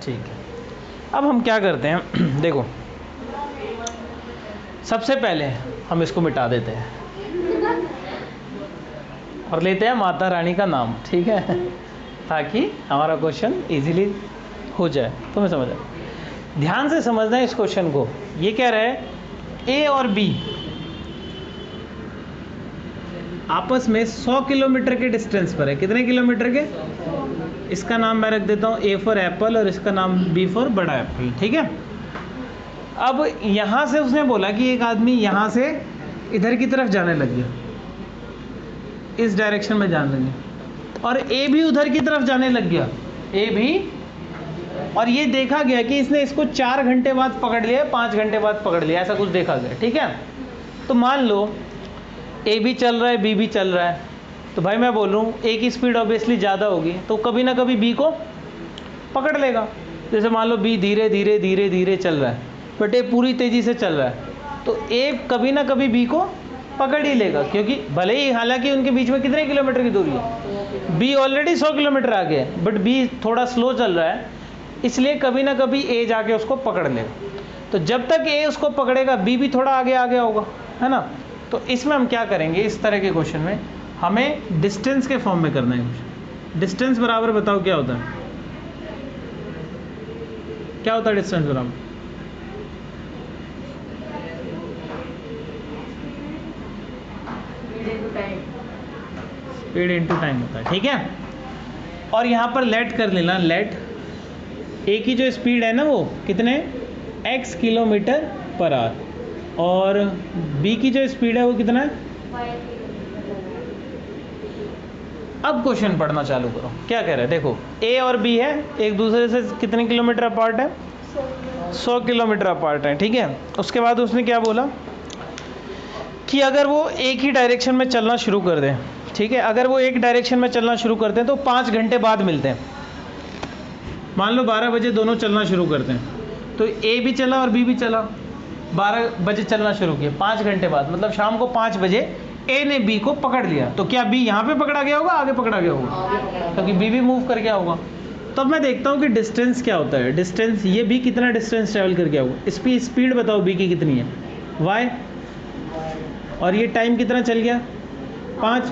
ठीक है, अब हम क्या करते हैं देखो, सबसे पहले हम इसको मिटा देते हैं और लेते हैं माता रानी का नाम, ठीक है, ताकि हमारा क्वेश्चन इजीली हो जाए। तुम्हें समझ आए? ध्यान से समझना है इस क्वेश्चन को। ये कह रहा है ए और बी आपस में 100 किलोमीटर के डिस्टेंस पर है। कितने किलोमीटर के? इसका नाम मैं रख देता हूँ ए फॉर एप्पल और इसका नाम बी फॉर बड़ा एप्पल, ठीक है। अब यहाँ से उसने बोला कि एक आदमी यहाँ से इधर की तरफ जाने लग गया, इस डायरेक्शन में जाने लग गया, और ए भी उधर की तरफ जाने लग गया, ए भी, और ये देखा गया कि इसने इसको 4 घंटे बाद पकड़ लिया, 5 घंटे बाद पकड़ लिया, ऐसा कुछ देखा गया, ठीक है। तो मान लो ए भी चल रहा है, बी भी चल रहा है, तो भाई मैं बोल रहा हूँ ए की स्पीड ऑब्वियसली ज़्यादा होगी, तो कभी ना कभी बी को पकड़ लेगा। जैसे मान लो बी धीरे धीरे धीरे धीरे चल रहा है, बट ए पूरी तेज़ी से चल रहा है, तो ए कभी ना कभी बी को पकड़ ही लेगा, क्योंकि भले ही हालांकि उनके बीच में कितने किलोमीटर की दूरी है, बी ऑलरेडी 100 किलोमीटर आगे है, बट बी थोड़ा स्लो चल रहा है, इसलिए कभी ना कभी ए जाके उसको पकड़ लेगा। तो जब तक ए उसको पकड़ेगा बी भी थोड़ा आगे आ गया होगा, है ना। तो इसमें हम क्या करेंगे, इस तरह के क्वेश्चन में हमें डिस्टेंस के फॉर्म में करना है क्वेश्चन। डिस्टेंस बराबर बताओ क्या होता है, क्या होता है डिस्टेंस बराबर? स्पीड इनटू टाइम होता है, ठीक है। और यहाँ पर लेट कर लेना, लेट ए की जो स्पीड है ना वो कितने, x किलोमीटर पर आवर, और बी की जो स्पीड है वो कितना है। अब क्वेश्चन पढ़ना चालू करो, क्या कह रहा है देखो, ए और बी है, एक दूसरे से कितने किलोमीटर अपार्ट है, 100 किलोमीटर अपार्ट है, ठीक है। उसके बाद उसने क्या बोला कि अगर वो एक ही डायरेक्शन में चलना शुरू कर दें, ठीक है, अगर वो एक डायरेक्शन में चलना शुरू करते हैं तो 5 घंटे बाद मिलते हैं। मान लो 12 बजे दोनों चलना शुरू करते हैं, तो ए भी चला और बी भी चला, 12 बजे चलना शुरू किया, 5 घंटे बाद मतलब शाम को 5 बजे ए ने बी को पकड़ लिया, तो क्या बी यहाँ पे पकड़ा गया होगा, आगे पकड़ा गया होगा, क्योंकि बी भी मूव कर गया होगा। तब मैं देखता हूँ कि डिस्टेंस क्या होता है, डिस्टेंस ये बी कितना डिस्टेंस ट्रैवल कर गया होगा, इसकी स्पीड बताओ बी की कितनी है, वाई, और ये टाइम कितना चल गया 5,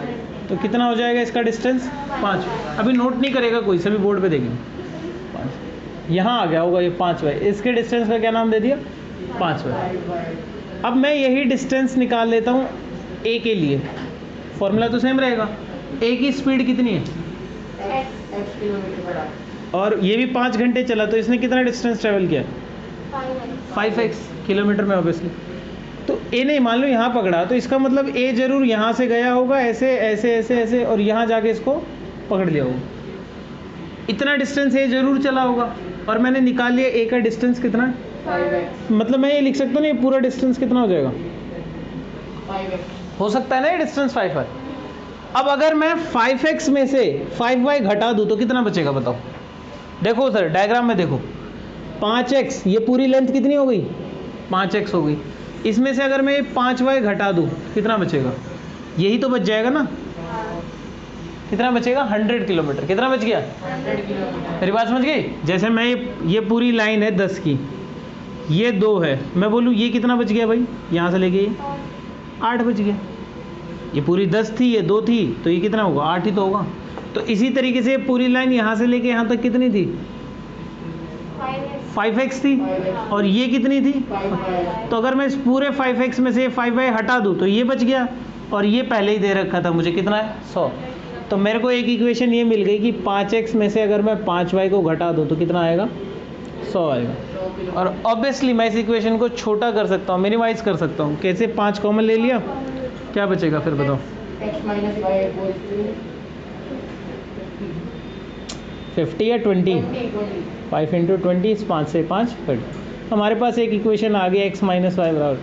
तो कितना हो जाएगा इसका डिस्टेंस 5। अभी नोट नहीं करेगा कोई, सभी बोर्ड पे देखेंगे, 5 यहाँ आ गया होगा, ये 5 वाई, इसके डिस्टेंस का क्या नाम दे दिया 5 वाई। अब मैं यही डिस्टेंस निकाल लेता हूँ ए के लिए, फॉर्मूला तो सेम रहेगा, ए की स्पीड कितनी है और ये भी 5 घंटे चला, तो इसने कितना डिस्टेंस ट्रेवल किया 5x किलोमीटर में ऑब्वियसली। तो ए ने मान लो यहाँ पकड़ा, तो इसका मतलब ए जरूर यहाँ से गया होगा, ऐसे ऐसे ऐसे ऐसे, और यहाँ जाके इसको पकड़ लिया होगा, इतना डिस्टेंस ए जरूर चला होगा। और मैंने निकाल लिया ए का डिस्टेंस कितना है, 5x, मतलब मैं ये लिख सकता हूँ ना, ये पूरा डिस्टेंस कितना हो जाएगा 5x, हो सकता है ना ये डिस्टेंस 5 है। अब अगर मैं 5x में से 5y घटा दूँ तो कितना बचेगा बताओ, देखो सर डायग्राम में देखो, 5x, ये पूरी लेंथ कितनी हो गई 5x हो गई, इसमें से अगर मैं 5y घटा दूँ कितना बचेगा, यही तो बच जाएगा ना, कितना बचेगा 100 किलोमीटर, कितना बच गया 100 किलोमीटर, मेरी बात समझ गई। जैसे मैं ये पूरी लाइन है 10 की, ये 2 है, मैं बोलूँ ये कितना बच गया भाई, यहाँ से लेके 8 बच गया, ये पूरी 10 थी, ये 2 थी, तो ये कितना होगा 8 ही तो होगा। तो इसी तरीके से पूरी लाइन यहाँ से लेके यहाँ तक कितनी थी 5x थी, और ये कितनी थी, तो अगर मैं इस पूरे 5x में से 5y हटा दूँ तो ये बच गया, और ये पहले ही दे रखा था मुझे कितना है 100। तो मेरे को एक इक्वेशन ये मिल गई कि 5x में से अगर मैं 5y को घटा दूँ तो कितना आएगा 100 आएगा। और ऑब्वियसली मैं इस इक्वेशन को छोटा कर सकता हूँ, मिनिमाइज कर सकता हूँ, कैसे 5 कॉमन ले लिया, क्या बचेगा फिर बताओ, x माइनस वाई 50 या 20, 5 इंटू 20, 5 से 5 30। हमारे पास एक इक्वेशन आ गया x माइनस वाई बराबर।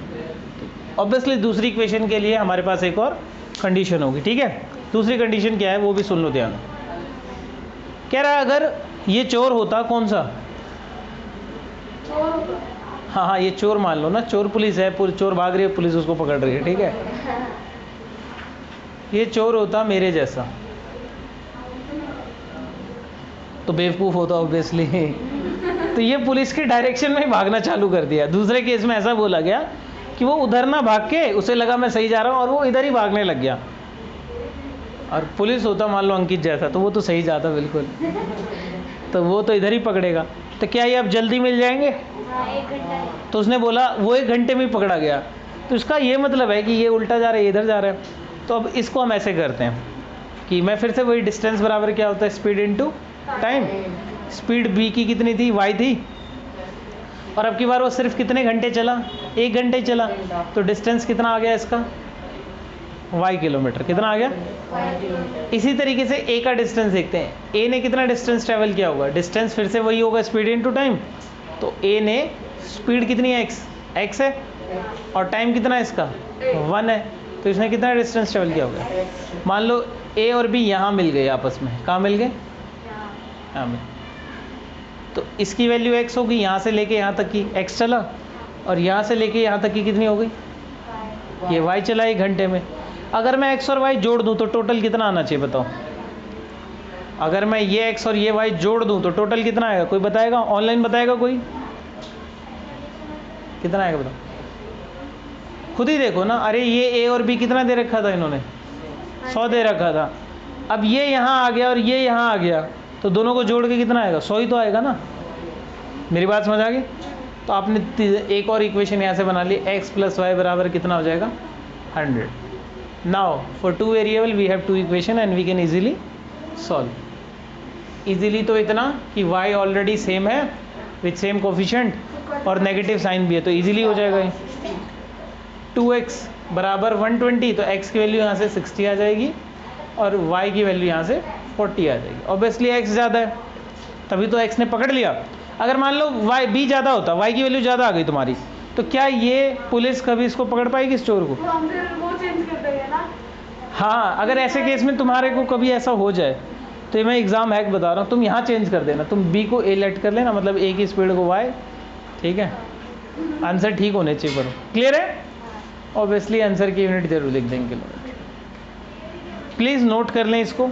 ऑब्वियसली दूसरी इक्वेशन के लिए हमारे पास एक और कंडीशन होगी, ठीक है। दूसरी कंडीशन क्या है वो भी सुन लो ध्यान। कह रहा है अगर ये चोर होता, कौन सा, हाँ हाँ ये चोर मान लो ना, चोर पुलिस है, चोर भाग रही है, पुलिस उसको पकड़ रही है, ठीक है। ये चोर होता मेरे जैसा, तो बेवकूफ़ होता ऑब्वियसली तो ये पुलिस के डायरेक्शन में ही भागना चालू कर दिया। दूसरे केस में ऐसा बोला गया कि वो उधर ना भाग के, उसे लगा मैं सही जा रहा हूँ और वो इधर ही भागने लग गया। और पुलिस होता मान लो अंकित जैसा, तो वो तो सही जाता बिल्कुल, तो वो तो इधर ही पकड़ेगा। तो क्या ये अब जल्दी मिल जाएंगे? तो उसने बोला वो 1 घंटे में ही पकड़ा गया। तो इसका ये मतलब है कि ये उल्टा जा रहा है, इधर जा रहा है। तो अब इसको हम ऐसे करते हैं कि मैं फिर से वही डिस्टेंस बराबर क्या होता है, speed into time. Speed b की कितनी थी, y थी, और अब की बार वो सिर्फ कितने घंटे चला, 1 घंटे चला। तो डिस्टेंस कितना आ गया इसका, y किलोमीटर। कितना आ गया? इसी तरीके से a का डिस्टेंस देखते हैं। a ने कितना डिस्टेंस ट्रेवल किया होगा, डिस्टेंस फिर से वही होगा, स्पीड इनटू टाइम। तो a ने स्पीड कितनी है, x है, और टाइम कितना है इसका, 1 है। तो इसने कितना डिस्टेंस ट्रेवल किया होगा। मान लो a और b यहाँ मिल गए आपस में, कहाँ मिल गए, यहाँ में। तो इसकी वैल्यू x होगी, यहाँ से लेके यहाँ तक की x चला, और यहाँ से लेके यहाँ तक की कितनी हो गई, ये y चला 1 घंटे में। अगर मैं x और y जोड़ दूँ तो टोटल कितना आना चाहिए बताओ। अगर मैं ये x और ये y जोड़ दूँ तो टोटल कितना आएगा, कोई बताएगा, ऑनलाइन बताएगा कोई, कितना आएगा बताओ, खुद ही देखो ना। अरे ये a और b कितना दे रखा था इन्होंने, 100 दे रखा था। अब ये यहाँ आ गया और ये यहाँ आ गया, तो दोनों को जोड़ के कितना आएगा, 100 ही तो आएगा ना। मेरी बात समझ आ गई? तो आपने एक और इक्वेशन यहाँ से बना ली, x + y बराबर कितना हो जाएगा, 100। Now for 2 variable we have 2 equation and we can easily solve. Easily तो इतना कि y ऑलरेडी सेम है विथ सेम कोफिशिएंट और नेगेटिव साइन भी है, तो इजीली हो जाएगा ये। 2x बराबर 120, तो x की वैल्यू यहाँ से 60 आ जाएगी और y की वैल्यू यहाँ से 40 आ जाएगी। ऑब्वियसली x ज़्यादा है, तभी तो x ने पकड़ लिया। अगर मान लो b ज़्यादा होता, y की वैल्यू ज़्यादा आ गई तुम्हारी, तो क्या ये पुलिस कभी इसको पकड़ पाएगी, इस चोर को? वो चेंज कर देंगे ना। हाँ, अगर ऐसे केस में तुम्हारे को कभी ऐसा हो जाए, तो मैं एग्जाम हैक बता रहा हूँ, तुम यहाँ चेंज कर देना, तुम b को a लेट कर लेना, मतलब a की स्पीड को y, ठीक है। आंसर ठीक होने चाहिए, पर क्लियर है? ऑब्वियसली आंसर की यूनिट जरूर लिख देंगे किलोमीटर। प्लीज़ नोट कर लें इसको।